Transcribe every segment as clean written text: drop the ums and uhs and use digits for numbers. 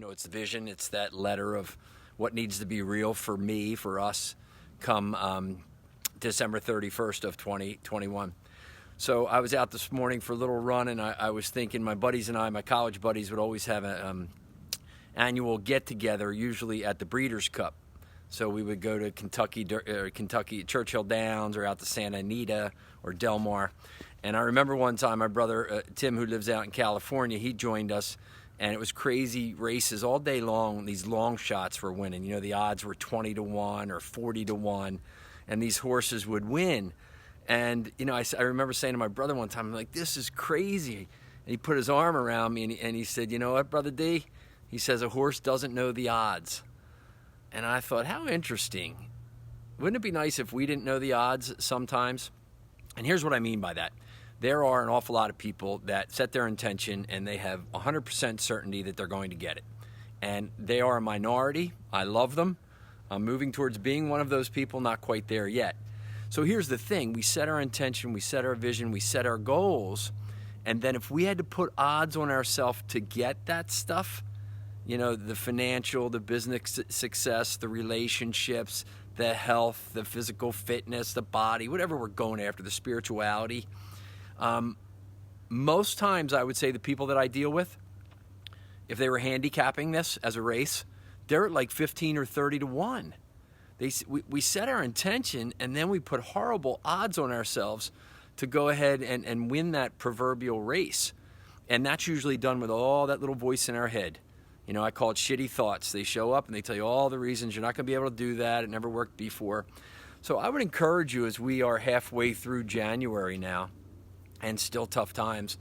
it's the vision. It's that letter of what needs to be real for me, for us, come December 31st of 2021. So I was out this morning for a little run, and I was thinking my buddies and I, my college buddies, would always have an annual get-together, usually at the Breeders' Cup. So we would go to Kentucky Churchill Downs or out to Santa Anita or Del Mar. And I remember one time my brother, Tim, who lives out in California, he joined us, and it was crazy races all day long. These long shots were winning. The odds were 20-1 or 40-1, and these horses would win. And, I remember saying to my brother one time, I'm like, this is crazy. And he put his arm around me, and he said, you know what, Brother D? He says, a horse doesn't know the odds. And I thought, how interesting. Wouldn't it be nice if we didn't know the odds sometimes? And here's what I mean by that. There are an awful lot of people that set their intention and they have 100% certainty that they're going to get it. And they are a minority. I love them. I'm moving towards being one of those people, not quite there yet. So here's the thing. We set our intention, we set our vision, we set our goals. And then if we had to put odds on ourselves to get that stuff, the financial, the business success, the relationships, the health, the physical fitness, the body, whatever we're going after, the spirituality. Most times I would say the people that I deal with, if they were handicapping this as a race, they're at like 15 or 30-1. We set our intention, and then we put horrible odds on ourselves to go ahead and win that proverbial race. And that's usually done with all that little voice in our head. I call it shitty thoughts. They show up and they tell you all the reasons you're not going to be able to do that. It never worked before. So I would encourage you, as we are halfway through January now and still tough times,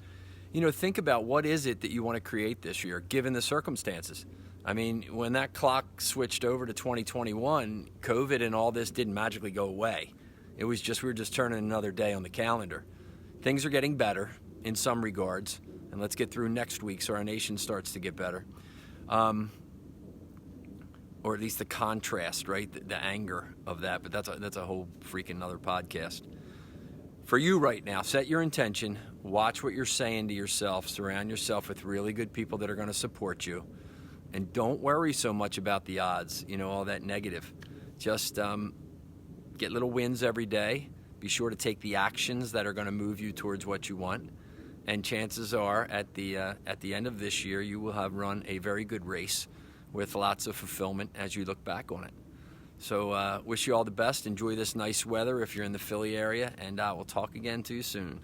think about what is it that you want to create this year, given the circumstances. I mean, when that clock switched over to 2021, COVID and all this didn't magically go away. It was just, we were just turning another day on the calendar. Things are getting better in some regards, and let's get through next week so our nation starts to get better. Or at least the contrast, right? The anger of that, but that's a whole freaking other podcast. For you right now, set your intention, watch what you're saying to yourself, surround yourself with really good people that are going to support you, and don't worry so much about the odds, all that negative. Just get little wins every day. Be sure to take the actions that are going to move you towards what you want. And chances are, at the end of this year, you will have run a very good race with lots of fulfillment as you look back on it. So wish you all the best. Enjoy this nice weather if you're in the Philly area, and we'll talk again to you soon.